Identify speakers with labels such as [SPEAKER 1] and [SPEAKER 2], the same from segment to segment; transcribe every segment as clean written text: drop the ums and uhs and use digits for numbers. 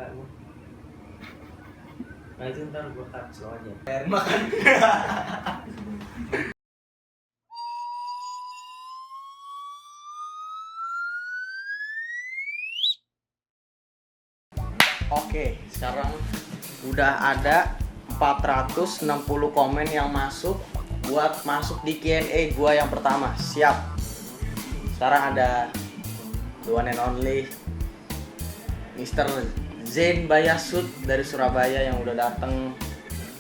[SPEAKER 1] enggak gua. Nah itu ntar gua cut slow aja. Bayarin makan. Oke, sekarang udah ada 460 komen yang masuk buat masuk di Q&A gua yang pertama. Siap. Sekarang ada the one and only Mr. Zain Bayasud dari Surabaya yang udah dateng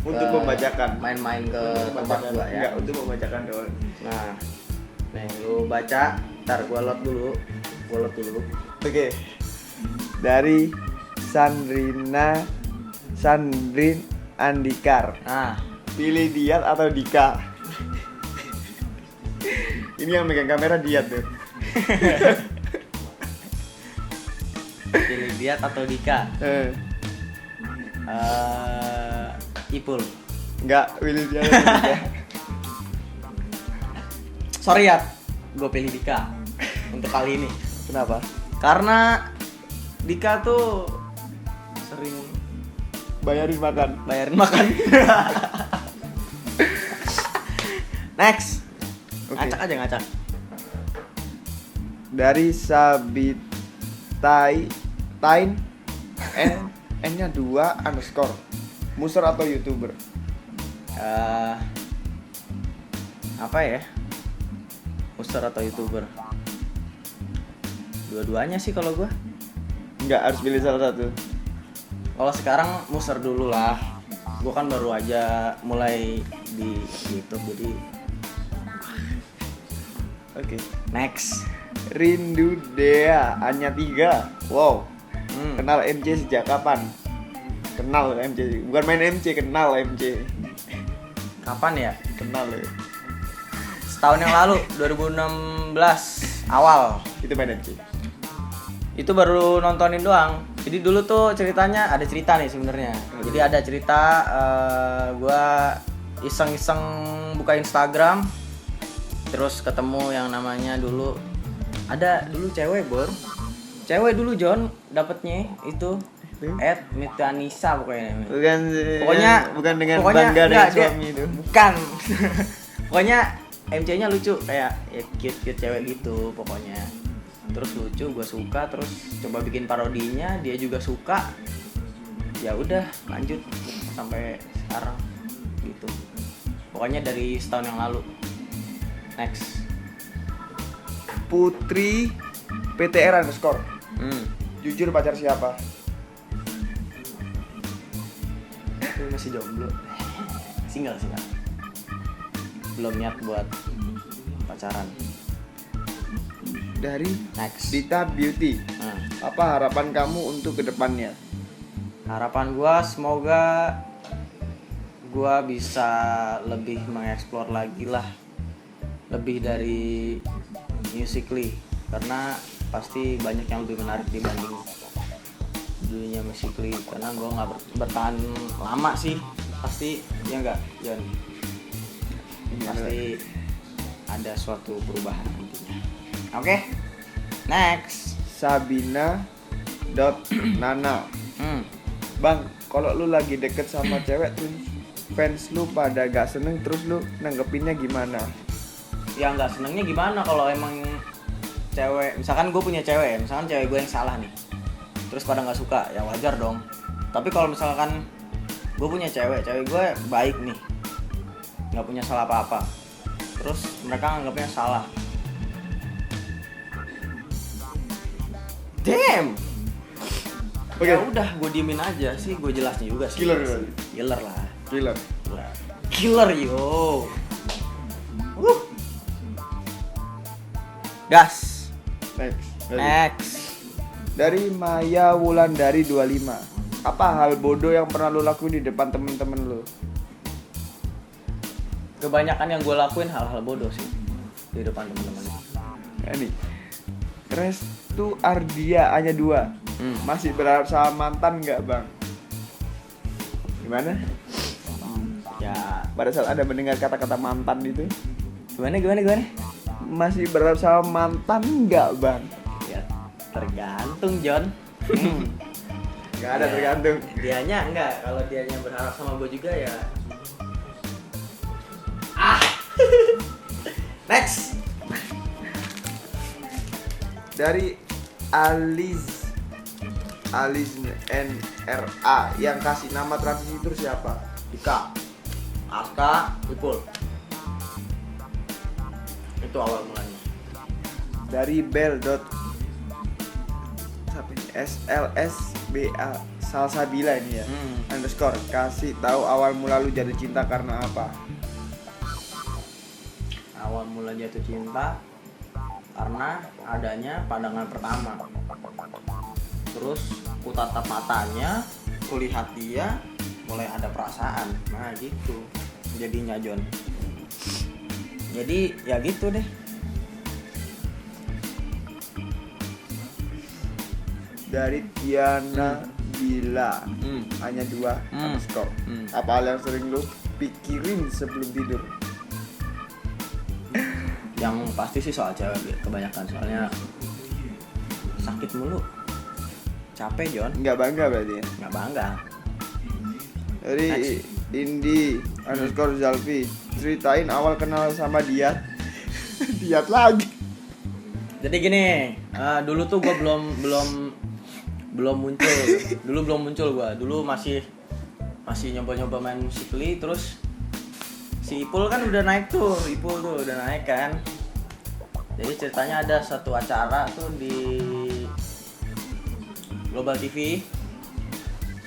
[SPEAKER 2] untuk membacakan,
[SPEAKER 1] main-main ke tempat gua ya.
[SPEAKER 2] Enggak, untuk membacakan doang.
[SPEAKER 1] Nah, nih lu baca, ntar gua load dulu.
[SPEAKER 2] Oke. Dari Sandrin Andikar.
[SPEAKER 1] Nah,
[SPEAKER 2] Pilih Diat atau Dika? Ini yang megang kamera Diat tuh.
[SPEAKER 1] pilih Diat atau Dika? Ipul.
[SPEAKER 2] Enggak, pilih Diat atau Dika.
[SPEAKER 1] Sorry ya, gue pilih Dika untuk kali ini.
[SPEAKER 2] Kenapa?
[SPEAKER 1] Karena Dika tuh sering
[SPEAKER 2] Bayarin makan.
[SPEAKER 1] Next.
[SPEAKER 2] Oke.
[SPEAKER 1] Ngacak.
[SPEAKER 2] Dari Sabitain N-nya 2 underscore. Muser atau YouTuber?
[SPEAKER 1] Apa ya? User atau YouTuber? Dua-duanya sih kalau gue.
[SPEAKER 2] Enggak, harus pilih salah satu.
[SPEAKER 1] Kalau sekarang muser dulu lah. Gue kan baru aja mulai di YouTube jadi.
[SPEAKER 2] Oke.
[SPEAKER 1] Next.
[SPEAKER 2] Rindu Dea hanya 3. Wow. Kenal MC sejak kapan? Kenal MC. Bukan main MC, kenal MC.
[SPEAKER 1] Kapan ya?
[SPEAKER 2] Kenal ya.
[SPEAKER 1] Setahun yang lalu, 2016 awal.
[SPEAKER 2] Itu main MC.
[SPEAKER 1] Itu baru nontonin doang. Jadi dulu tuh ceritanya ada cerita nih sebenarnya. Jadi ada cerita gua iseng-iseng buka Instagram, terus ketemu yang namanya dulu cewek dulu John dapetnya itu @Mitanisa pokoknya.
[SPEAKER 2] Bukan dengan bangga dengan suami itu.
[SPEAKER 1] Bukan. Pokoknya MC-nya lucu kayak ya cute cewek gitu pokoknya. Terus lucu, gue suka, terus coba bikin parodinya, dia juga suka. Ya udah, lanjut sampai sekarang gitu. Pokoknya dari setahun yang lalu. Next.
[SPEAKER 2] Putri PTR underscore. Jujur pacar siapa?
[SPEAKER 1] Masih jomblo. Single. Belum niat buat pacaran.
[SPEAKER 2] Dari
[SPEAKER 1] Next.
[SPEAKER 2] Dita Beauty. Apa harapan kamu untuk kedepannya?
[SPEAKER 1] Harapan gua semoga gua bisa lebih mengeksplor lagi lah, lebih dari Musical.ly, karena pasti banyak yang lebih menarik dibanding dunia Musical.ly. Karena gua nggak bertahan lama sih, pasti ya nggak, John. Pasti ada suatu perubahan nantinya. Oke. Next.
[SPEAKER 2] Sabina.nana. Bang, kalau lu lagi deket sama cewek terus fans lu pada gak seneng, terus lu nanggepinnya gimana?
[SPEAKER 1] Ya nggak senengnya gimana kalau emang cewek, misalkan gue punya cewek, misalkan cewek gue yang salah nih, terus pada nggak suka, ya wajar dong. Tapi kalau misalkan gue punya cewek gue baik nih, nggak punya salah apa-apa, terus mereka nganggapnya salah, damn.
[SPEAKER 2] Oke.
[SPEAKER 1] Ya udah, gue diemin aja sih, gue jelasin juga sih. Killer lah. Killer yo. Gas. Next.
[SPEAKER 2] Dari Maya Wulandari 25. Apa hal bodoh yang pernah lu lakuin di depan temen-temen lu?
[SPEAKER 1] Kebanyakan yang gue lakuin hal-hal bodoh sih di depan temen-temen.
[SPEAKER 2] Ini Restu Ardia hanya 2. Masih berharap sama mantan nggak, Bang? Gimana?
[SPEAKER 1] Ya,
[SPEAKER 2] Pada saat ada mendengar kata-kata mantan itu,
[SPEAKER 1] gimana?
[SPEAKER 2] masih berharap sama mantan nggak, Bang?
[SPEAKER 1] Ya, tergantung John.
[SPEAKER 2] Nggak ada,
[SPEAKER 1] Ya,
[SPEAKER 2] tergantung.
[SPEAKER 1] dianya enggak, kalau dianya berharap sama gue juga ya. Next.
[SPEAKER 2] Dari Aliz NRA yang kasih nama transitor siapa?
[SPEAKER 1] Dika, Aska, Ipul. Itu awal mulanya.
[SPEAKER 2] Dari SLSBA Salsabila ini ya. Underscore kasih tahu awal mula lu jatuh cinta karena apa?
[SPEAKER 1] Awal mula jatuh cinta karena adanya pandangan pertama. Terus ku tatap matanya, kulihat dia, mulai ada perasaan. Nah gitu jadinya John. Jadi ya gitu deh.
[SPEAKER 2] Dari Tiana Bila hanya 2 underscore. Apa hal yang sering lu pikirin sebelum tidur?
[SPEAKER 1] Yang pasti sih soal cewek kebanyakan, soalnya sakit mulu, capek John.
[SPEAKER 2] Nggak bangga berarti ya?
[SPEAKER 1] Nggak bangga.
[SPEAKER 2] Dari Indi underscore Zalfi, ceritain awal kenal sama Diat. Diat lagi.
[SPEAKER 1] Jadi gini, dulu tuh gue belum muncul. Dulu belum muncul gue. Dulu masih nyoba main Musical.ly. Terus si Ipul kan udah naik tuh. Ipul tuh udah naik kan. Jadi ceritanya ada satu acara tuh di Global TV.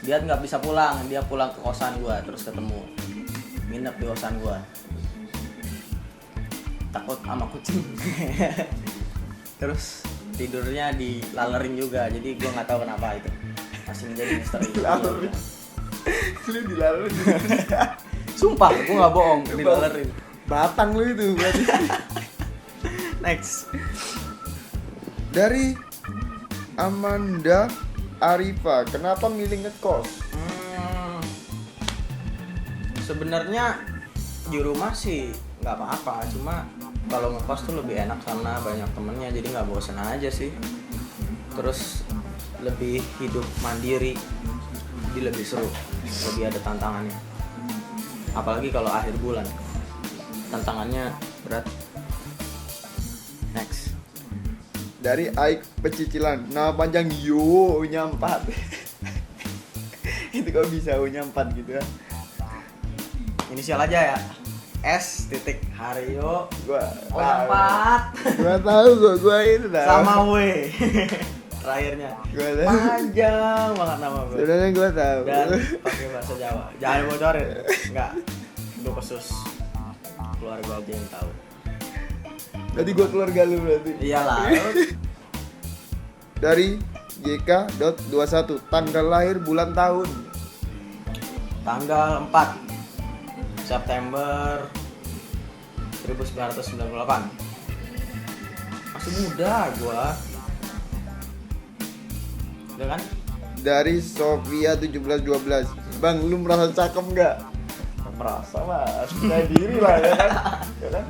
[SPEAKER 1] Dia nggak bisa pulang. Dia pulang ke kosan gue. Terus ketemu, nginep di kosan gue. Takut sama kucing. Terus tidurnya dilalerin juga, jadi gue nggak tahu kenapa itu masih menjadi misteri.
[SPEAKER 2] Lu dilalerin.
[SPEAKER 1] Sumpah, gue nggak bohong, dilalerin.
[SPEAKER 2] Batang lu itu berarti.
[SPEAKER 1] Next.
[SPEAKER 2] Dari Amanda Arifa, kenapa milih ngekos?
[SPEAKER 1] Sebenarnya di rumah sih nggak apa-apa, cuma kalau ngekos tuh lebih enak karena banyak temennya, jadi nggak bosan aja sih. Terus lebih hidup mandiri, jadi lebih seru, lebih ada tantangannya. Apalagi kalau akhir bulan, tantangannya berat. Next.
[SPEAKER 2] Dari Aik Pecicilan, nama panjang Yo nya 4. Itu kok bisa O-nya 4 gitu ya?
[SPEAKER 1] Inisial aja ya. S titik Haryo
[SPEAKER 2] Gua
[SPEAKER 1] Lampat
[SPEAKER 2] gua itu dah.
[SPEAKER 1] sama W terakhirnya.
[SPEAKER 2] Gua tahu.
[SPEAKER 1] Panjang banget nama gue.
[SPEAKER 2] Sebenarnya gua tahu.
[SPEAKER 1] Dan pakai bahasa Jawa. Jangan bocorin. Enggak. Itu khusus keluarga aja yang tahu.
[SPEAKER 2] Berarti gua keluarga lu berarti.
[SPEAKER 1] Iyalah.
[SPEAKER 2] Dari JK.21, tanggal lahir bulan tahun.
[SPEAKER 1] Tanggal 4 September 1998. Masih muda gua. Udah kan?
[SPEAKER 2] Dari Sofia 1712, Bang, lu merasa cakep nggak? Merasa mas, percaya diri lah ya kan? Ya kan?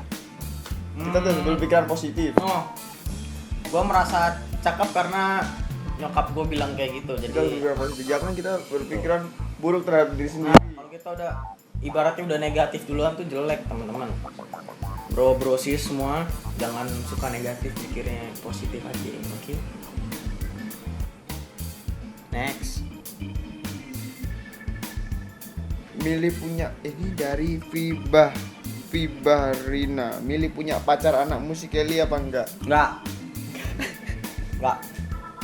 [SPEAKER 2] Kita tuh berpikiran positif.
[SPEAKER 1] Oh, gua merasa cakep karena nyokap gua bilang kayak gitu. Jadi
[SPEAKER 2] Kita berpikiran positif, jangan kita berpikiran buruk terhadap diri sendiri.
[SPEAKER 1] kalau kita udah ibaratnya udah negatif duluan tuh jelek, teman-teman. Bro sis semua, jangan suka negatif, pikirnya positif aja, oke? Next.
[SPEAKER 2] Milih punya, ini dari Fibah Rina, milih punya pacar anak Musical.ly apa enggak?
[SPEAKER 1] Nggak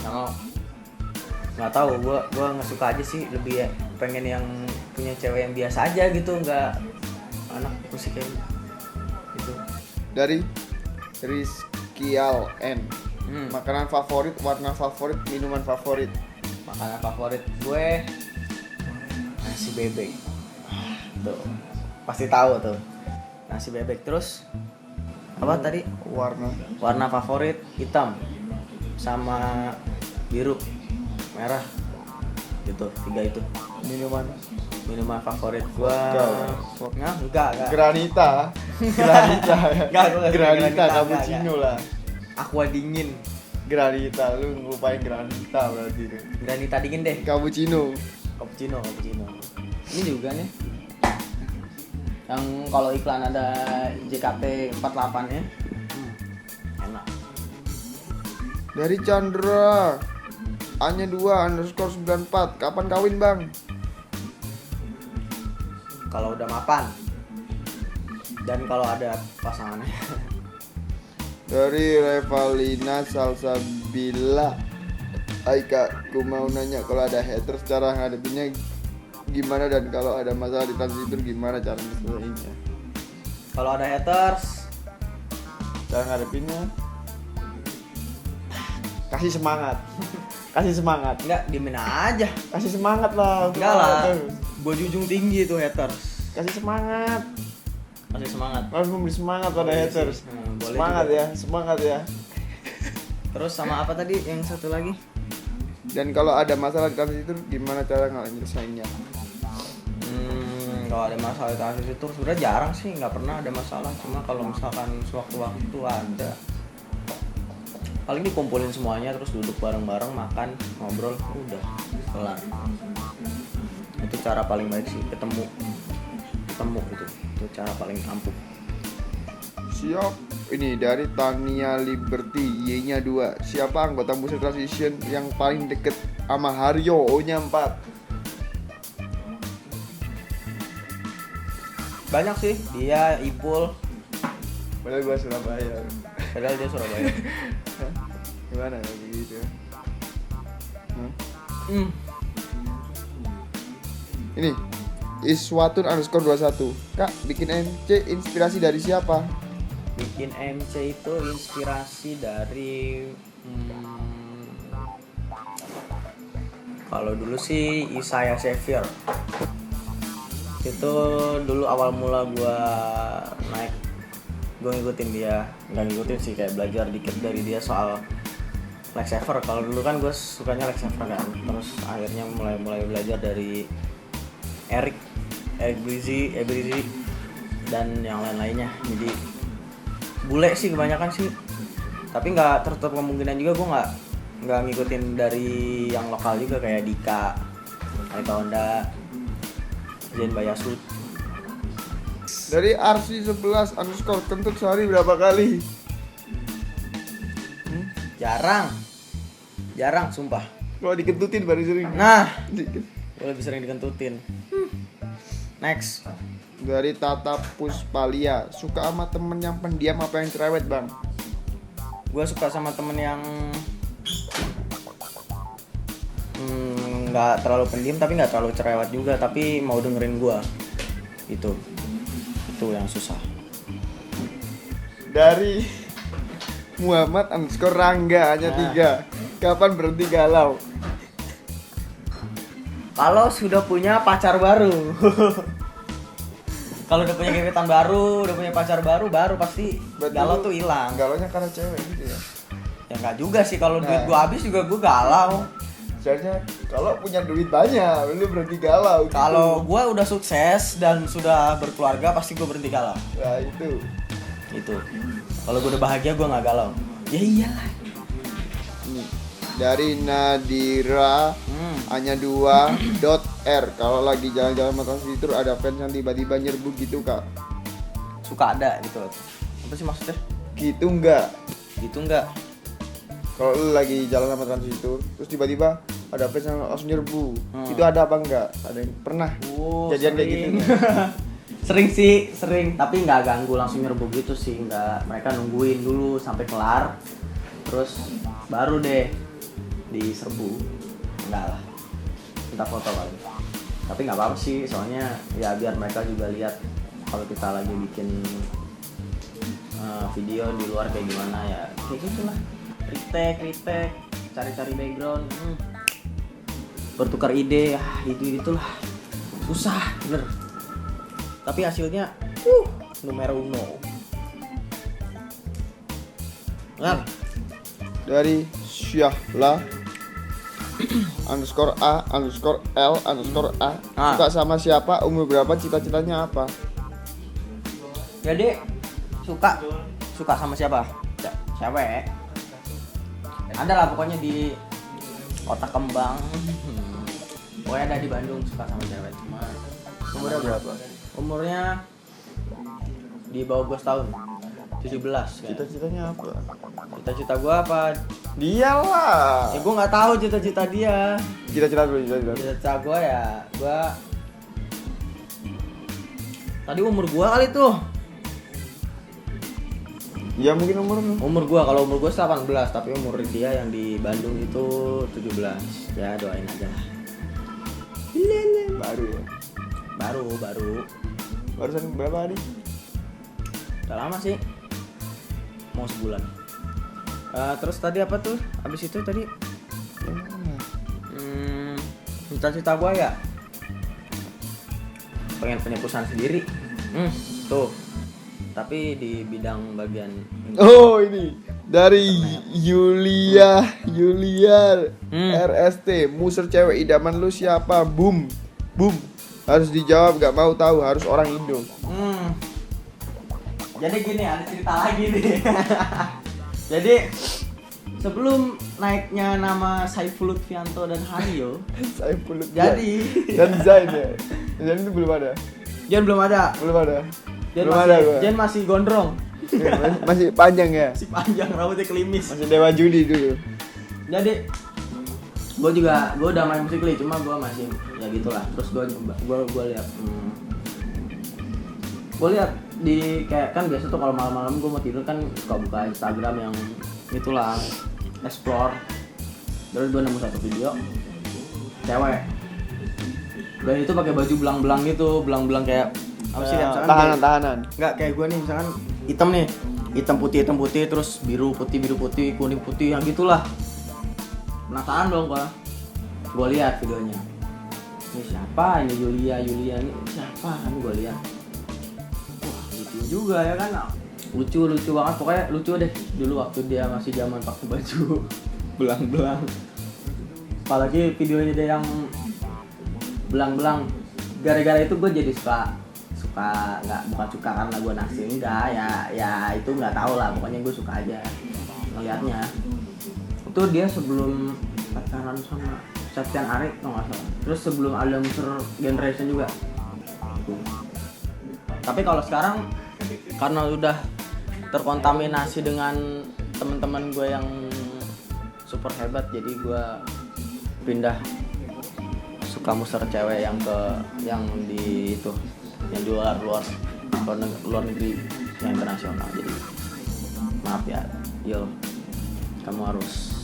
[SPEAKER 1] mau. Nggak tahu, gua nggak suka aja sih, lebih ya pengen yang punya cewek yang biasa aja gitu, nggak anak musik kayak gitu.
[SPEAKER 2] Dari Rizkial N, makanan favorit, warna favorit, minuman favorit.
[SPEAKER 1] Makanan favorit gue nasi bebek. Tuh, pasti tahu tuh. Nasi bebek. Terus apa tadi? Warna favorit hitam sama biru, merah. Gitu, 3 itu. Minuman favorit gua. Enggak.
[SPEAKER 2] Granita
[SPEAKER 1] Enggak, gua enggak suka
[SPEAKER 2] Granita
[SPEAKER 1] Granita,
[SPEAKER 2] cappuccino lah.
[SPEAKER 1] Aqua dingin.
[SPEAKER 2] Granita, lu ngelupain granita berarti tuh.
[SPEAKER 1] Granita dingin deh.
[SPEAKER 2] Cappuccino.
[SPEAKER 1] Cappuccino. Ini juga nih. Yang kalau iklan ada JKT 48 ya. Enak.
[SPEAKER 2] Dari Chandra, Anya 2_94. Kapan kawin bang?
[SPEAKER 1] Kalau udah mapan. Dan kalau ada pasangannya.
[SPEAKER 2] Dari Revalina Salsabila, hai kak, ku mau nanya kalau ada haters cara ngadepinnya gimana, dan kalau ada masalah di transitor gimana cara nyelesainnya?
[SPEAKER 1] Kalau ada haters,
[SPEAKER 2] Cara ngadepinnya kasih semangat. Kasih semangat.
[SPEAKER 1] enggak diemin aja.
[SPEAKER 2] Kasih semangat lah.
[SPEAKER 1] Enggak lah.
[SPEAKER 2] Haters.
[SPEAKER 1] Gue junjung tinggi tuh haters.
[SPEAKER 2] Kasih semangat.
[SPEAKER 1] Kasih semangat.
[SPEAKER 2] Harus memberi semangat pada
[SPEAKER 1] Boleh
[SPEAKER 2] haters.
[SPEAKER 1] sih. Boleh
[SPEAKER 2] Semangat
[SPEAKER 1] juga.
[SPEAKER 2] ya, semangat ya.
[SPEAKER 1] Terus sama apa tadi yang satu lagi?
[SPEAKER 2] Dan kalau ada masalah di transitor gimana cara nyelesainnya?
[SPEAKER 1] Kalau ada masalah di transitor sebenarnya jarang sih, nggak pernah ada masalah. Cuma kalau misalkan sewaktu-waktu ada, paling dikumpulin semuanya terus duduk bareng-bareng makan ngobrol udah kelar. Itu cara paling baik sih, ketemu itu cara paling ampuh.
[SPEAKER 2] Siap. Ini dari Tania Liberty, Y-nya 2. Siapa anggota Musik Transition yang paling deket sama Haryo? O-nya 4.
[SPEAKER 1] Banyak sih, dia Ipul,
[SPEAKER 2] Padahal gua Surabaya.
[SPEAKER 1] padahal dia Surabaya.
[SPEAKER 2] Gimana kayak gitu? Ini Iswatun_21. Kak, bikin MC inspirasi dari siapa?
[SPEAKER 1] Bikin MC itu inspirasi dari kalau dulu sih Isaiah Xavier. Itu dulu awal mula gue naik, gue ngikutin dia, nggak ngikutin sih, kayak belajar dikit dari dia soal Lex Xavier. Kalau dulu kan gue sukanya Lex Xavier kan, terus akhirnya mulai belajar dari Eric Brizy dan yang lain-lainnya. Jadi bule sih kebanyakan sih, tapi nggak tertutup kemungkinan juga gue nggak ngikutin dari yang lokal juga kayak Dika, Aika Honda, Jen Bayasud.
[SPEAKER 2] Dari RC11_ kentut sehari berapa kali?
[SPEAKER 1] Jarang sumpah.
[SPEAKER 2] Kalau dikentutin baru sering.
[SPEAKER 1] Nah,
[SPEAKER 2] Dikit.
[SPEAKER 1] gue lebih sering dikentutin. Next.
[SPEAKER 2] Dari Tata Puspalia, suka sama temen yang pendiam apa yang cerewet bang?
[SPEAKER 1] Gue suka sama temen yang nggak terlalu pendiam tapi nggak terlalu cerewet juga, tapi mau dengerin gue. Itu yang susah.
[SPEAKER 2] Dari Muhammad_Rangga hanya 3. Kapan berhenti galau?
[SPEAKER 1] Kalau sudah punya pacar baru. Kalau udah punya gebetan baru, udah punya pacar baru pasti
[SPEAKER 2] Berarti
[SPEAKER 1] galau
[SPEAKER 2] lu
[SPEAKER 1] tuh hilang.
[SPEAKER 2] Galaunya karena cewek gitu ya?
[SPEAKER 1] Ya nggak juga sih, kalau duit gua habis juga gua galau.
[SPEAKER 2] Sebenarnya kalau punya duit banyak, lu berhenti galau gitu.
[SPEAKER 1] Kalau gua udah sukses dan sudah berkeluarga pasti gua berhenti galau.
[SPEAKER 2] Nah itu.
[SPEAKER 1] Itu. Kalau gua udah bahagia gua nggak galau. Ya iyalah.
[SPEAKER 2] Nih, dari Nadira hanya 2.r. Kalau lagi jalan-jalan sama transitor ada fans yang tiba-tiba nyerbu gitu kak?
[SPEAKER 1] Suka ada gitu. Apa sih maksudnya?
[SPEAKER 2] Gitu enggak?
[SPEAKER 1] Gitu enggak?
[SPEAKER 2] Kalau lu lagi jalan sama transitor terus tiba-tiba ada fans yang langsung nyerbu, itu ada apa enggak? Ada yang pernah kejadian kayak gitu?
[SPEAKER 1] Sering, tapi nggak ganggu langsung nyerbu gitu sih, nggak. Mereka nungguin dulu sampai kelar, terus baru deh diserbu. Enggak lah, minta foto kali. Tapi nggak apa-apa sih, soalnya ya biar mereka juga lihat kalau kita lagi bikin video di luar kayak gimana ya, kayak gitulah. Retake, cari-cari background, bertukar ide, ya gitulah. Susah bener. Tapi hasilnya numero uno. Kan?
[SPEAKER 2] Dari Syahla _A_L_A. Suka sama siapa? Umur berapa? Cita-citanya apa?
[SPEAKER 1] Jadi suka sama siapa? Cewek. Ada lah pokoknya di Kota Kembang. Pokoknya ada di Bandung suka sama cewek. Cuma
[SPEAKER 2] Umurnya berapa?
[SPEAKER 1] umurnya di bawah gue setahun. 17 kayak.
[SPEAKER 2] Cita-citanya apa?
[SPEAKER 1] Cita-cita gue apa?
[SPEAKER 2] Dia lah.
[SPEAKER 1] Ya gue nggak tahu cita-cita dia.
[SPEAKER 2] Cita-cita dulu, cita-cita.
[SPEAKER 1] Cita-cita gue ya gue tadi umur gue kali tuh.
[SPEAKER 2] Ya mungkin
[SPEAKER 1] Umur gue kalau umur gue 18 tapi umur dia yang di Bandung itu 17. Ya doain aja lah.
[SPEAKER 2] baru ya.
[SPEAKER 1] Baru.
[SPEAKER 2] Barusan berapa hari?
[SPEAKER 1] Udah lama sih. Mau sebulan. Terus tadi apa tuh? Abis itu tadi cita-cita gue ya pengen punya perusahaan sendiri. Tuh. Tapi di bidang bagian
[SPEAKER 2] Oh ini dari Yulia RST, muser cewek idaman lu siapa? Boom. Harus dijawab, gak mau tahu, harus orang Indo.
[SPEAKER 1] Jadi gini, ada cerita lagi nih. Jadi sebelum naiknya nama Saiful Lutfianto dan Hario,
[SPEAKER 2] Saya pulut.
[SPEAKER 1] jadi
[SPEAKER 2] Dan Zain ya. Zain itu belum ada.
[SPEAKER 1] Jen belum ada.
[SPEAKER 2] Gua.
[SPEAKER 1] Jen masih gondrong.
[SPEAKER 2] Masih panjang ya.
[SPEAKER 1] Si panjang rambutnya kelimis.
[SPEAKER 2] Masih Dewa Judi dulu.
[SPEAKER 1] Jadi gue udah main musik li, cuma gue masih ya gitulah. Terus gue lihat di kayak kan biasa tuh kalau malam-malam gue mau tidur kan suka buka Instagram yang itulah explore. Terus gue nemu satu video cewek. Dan itu pakai baju belang-belang gitu, belang-belang kayak apa sih ya, misalkan
[SPEAKER 2] Tahanan.
[SPEAKER 1] Enggak kayak gue nih misalkan hitam putih terus biru putih kuning putih yang gitulah. Penasaran dong gue lihat videonya. Ini siapa ini Yulia ini siapa kan gue lihat. Wah lucu juga ya kan, lucu banget pokoknya lucu deh dulu waktu dia masih zaman pakai baju belang-belang. Apalagi videonya dia yang belang-belang. Gara-gara itu gue jadi suka bukan suka karena gue naksir, enggak ya itu nggak tahu lah, pokoknya gue suka aja ngelihatnya. Itu dia sebelum pacaran sama Septian Arik kalau nggak salah, terus sebelum ada Muser Generation juga. Tapi kalau sekarang karena udah terkontaminasi dengan teman-teman gue yang super hebat, jadi gue pindah suka muser cewek yang di luar negeri yang internasional. Jadi maaf ya, kamu harus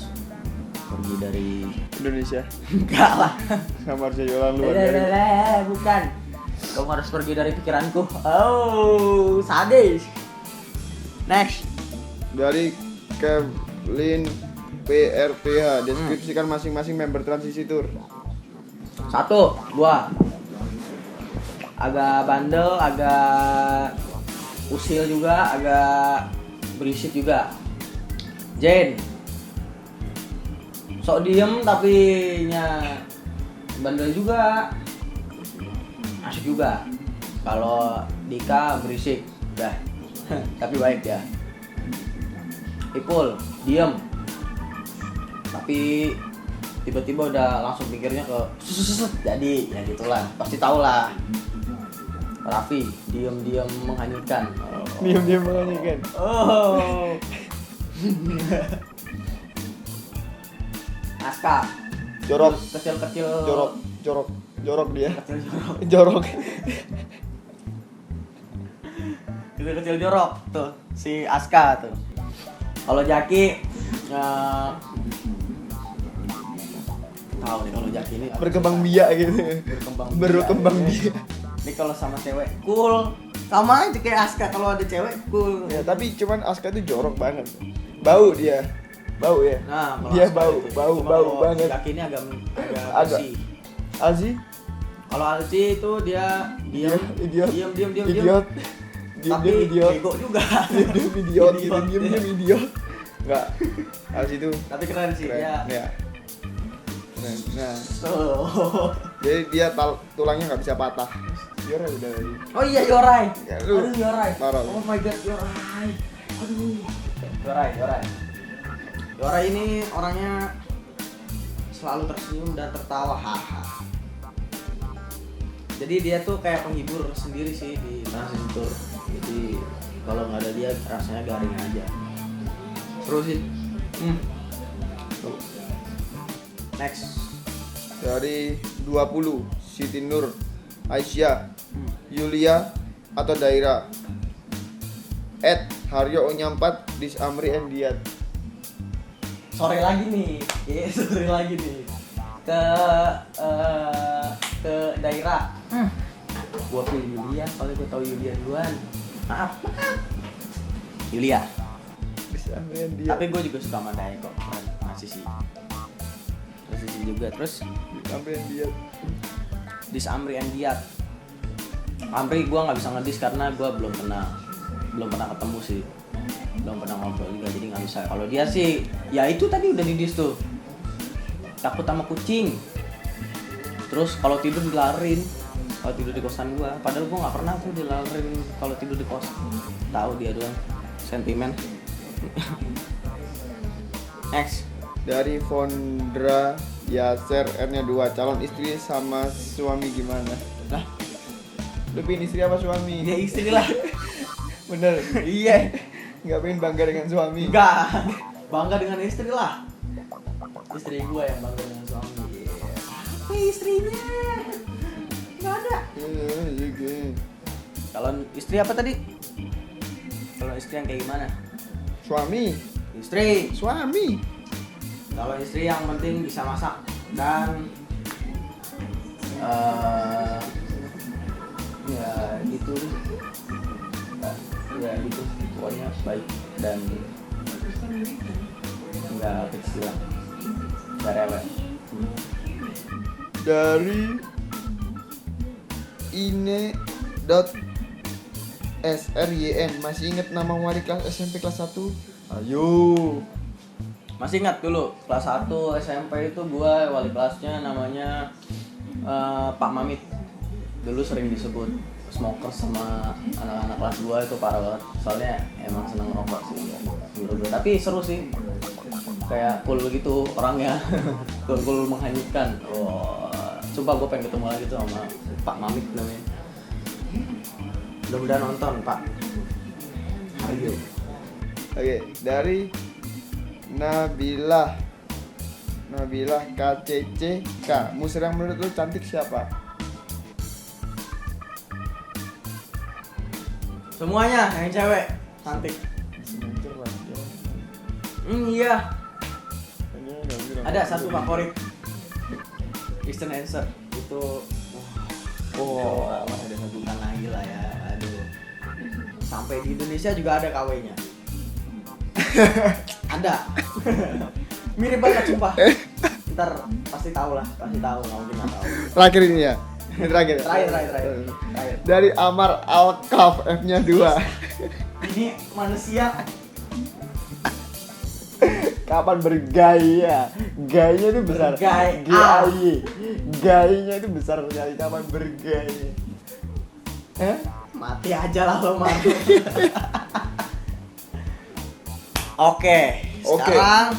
[SPEAKER 1] pergi dari
[SPEAKER 2] Indonesia.
[SPEAKER 1] enggak lah,
[SPEAKER 2] Kamu harus jualan luar negeri.
[SPEAKER 1] bukan, kamu harus pergi dari pikiranku. Oh sadis. Next
[SPEAKER 2] Dari Kevlin PRPH, deskripsikan masing-masing member Transisi Tour.
[SPEAKER 1] 1, gua agak bandel, agak usil juga, agak berisik juga. Jen sok diem tapi bandel juga, asik juga. Kalau Dika berisik udah tapi baik ya. Ipul diem tapi tiba-tiba udah langsung pikirnya ke jadi ya gitulah, pasti tau lah. Raffi diam-diam menghanyutkan.
[SPEAKER 2] Diam-diam menyanyikan.
[SPEAKER 1] Oh. Aska
[SPEAKER 2] Jorok.
[SPEAKER 1] kecil-kecil.
[SPEAKER 2] Jorok dia.
[SPEAKER 1] Kecil jorok.
[SPEAKER 2] Jorok.
[SPEAKER 1] Kecil jorok tuh si Aska tuh. Kalau Jaki tahu nih kalau Jaki ini
[SPEAKER 2] Berkembang biak gitu. Berkembang biak.
[SPEAKER 1] Ini kalau sama cewek cool, sama aja kayak Aska kalau ada cewek cool.
[SPEAKER 2] Ya, tapi cuman Aska itu jorok banget. Bau dia. Bau ya.
[SPEAKER 1] Nah, kalau
[SPEAKER 2] Dia
[SPEAKER 1] Aska
[SPEAKER 2] bau
[SPEAKER 1] kalau
[SPEAKER 2] banget.
[SPEAKER 1] Jaki ini agak
[SPEAKER 2] Agak.
[SPEAKER 1] bersih.
[SPEAKER 2] Azi?
[SPEAKER 1] Kalau Alci itu dia diam.
[SPEAKER 2] Idiot.
[SPEAKER 1] Tapi
[SPEAKER 2] Idiot.
[SPEAKER 1] bego juga.
[SPEAKER 2] Diam idiot gitu. Diam idiot. Enggak. Azi itu
[SPEAKER 1] Tapi keren sih
[SPEAKER 2] keren.
[SPEAKER 1] dia.
[SPEAKER 2] Ya. Keren. Nah,
[SPEAKER 1] So.
[SPEAKER 2] jadi dia tulangnya nggak bisa patah. Yorai udah lagi.
[SPEAKER 1] Oh iya Yorai.
[SPEAKER 2] Ya, lu.
[SPEAKER 1] Aduh Yorai.
[SPEAKER 2] Parah.
[SPEAKER 1] Oh my god Yorai. Aduh. Yorai. Yora ini orangnya selalu tersenyum dan tertawa, haha. Jadi dia tuh kayak penghibur sendiri sih di Transistor. Jadi kalau nggak ada dia rasanya garing aja. Seru sih. Seru. Next.
[SPEAKER 2] Dari 20 Siti Nur, Aisyah, Yulia atau Daira. Haryo Onyampat, Dis Amri and Diat.
[SPEAKER 1] Sore lagi nih. Sore lagi nih. Ke daerah. Gua pilih Yulia, soalnya gua tahu Yulia duluan. Maaf. Yulia.
[SPEAKER 2] Dis Amri and Diat.
[SPEAKER 1] Tapi gua juga suka sama Dai kok. Masih sih juga. Terus
[SPEAKER 2] Dis Amri and Diat.
[SPEAKER 1] Dis Amri and Diat. Amri gua nggak bisa ngedis karena gua belum pernah ketemu sih, belum pernah ngobrol juga, jadi nggak bisa. Kalau dia sih ya itu tadi udah didis tuh, takut sama kucing, terus kalau tidur dilarin, kalau tidur di kosan gua, padahal gua nggak pernah tuh dilarin kalau tidur di kos. Tahu dia doang sentimen. Next.
[SPEAKER 2] Dari Fondra Yaser R-nya 2, calon istri sama suami gimana?
[SPEAKER 1] Lah,
[SPEAKER 2] Lebih istri apa suami?
[SPEAKER 1] dia istri lah.
[SPEAKER 2] Bener.
[SPEAKER 1] Iya.
[SPEAKER 2] Nggak pengen bangga dengan suami.
[SPEAKER 1] Enggak, bangga dengan istri lah. Istri gua yang bangga dengan suami. Apa istrinya? Nggak ada. Kalau istri apa tadi? Kalau istri yang kayak gimana?
[SPEAKER 2] Suami.
[SPEAKER 1] Suami. Kalau istri yang penting bisa masak dan ya gitu. Ya gitu. Pokoknya baik dan nggak kecilan. Nggak rewel.
[SPEAKER 2] Dari ine.sryn, masih inget nama wali kelas SMP kelas 1? Ayo.
[SPEAKER 1] Masih ingat dulu kelas 1 SMP itu gua wali kelasnya namanya Pak Mamit. Dulu sering disebut smoker sama anak-anak kelas gua, itu parah banget. Soalnya emang seneng ngerokok sih dulu. Tapi seru sih. Kayak cool gitu orangnya. cool menghanyutkan. Sumpah gua pengen ketemu lagi tuh sama Pak Mamit namanya. Mudah-mudahan nonton Pak. Ayo.
[SPEAKER 2] Oke, dari Nabilah KCCK, musir yang menurut lu cantik siapa?
[SPEAKER 1] Semuanya yang cewek cantik. Iya. Ada satu favorit, Eastern Answer itu. Masih ada sebutan lagi lah ya. Aduh. Sampai di Indonesia juga ada KW-nya. Ada. Mirip banget sumpah. Ntar pasti tahu lah, nggak mungkin nggak tahu.
[SPEAKER 2] Terakhir ini ya. Ini terakhir.
[SPEAKER 1] Terakhir.
[SPEAKER 2] Dari Amar Alkaf, F-nya 2.
[SPEAKER 1] Ini manusia.
[SPEAKER 2] Kapan bergaya? Gayanya itu besar.
[SPEAKER 1] Bergaya.
[SPEAKER 2] Gayanya itu besar sekali. Kapan bergaya?
[SPEAKER 1] Mati aja lah lo, Mar. Oke, sekarang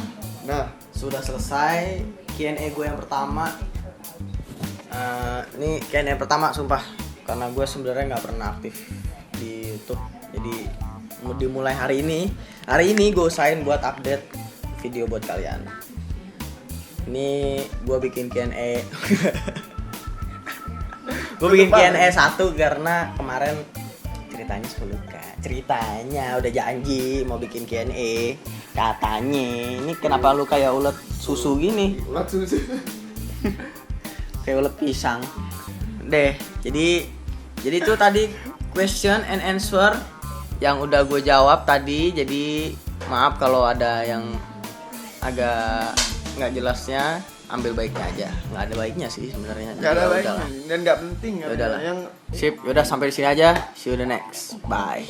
[SPEAKER 1] sudah selesai Q&A gue yang pertama. Ini Q&A pertama sumpah, karena gue sebenarnya nggak pernah aktif di YouTube. Jadi mau dimulai hari ini gue usahain buat update video buat kalian. Ini gue bikin Q&A. Gue bikin Q&A 1 karena kemarin ceritanya 10K. Ceritanya udah janji mau bikin Q&A. Katanya, ini kenapa lu kayak ulet susu gini?
[SPEAKER 2] Ulet susu.
[SPEAKER 1] Kayak ulet pisang. Deh, jadi itu tadi question and answer yang udah gue jawab tadi. Jadi maaf kalau ada yang agak nggak jelasnya, ambil baiknya aja. Nggak ada baiknya sih sebenarnya.
[SPEAKER 2] Nggak ada baiknya dan nggak penting.
[SPEAKER 1] Udahlah.
[SPEAKER 2] Yang
[SPEAKER 1] Sip, yaudah sampai di sini aja. See you the next. Bye.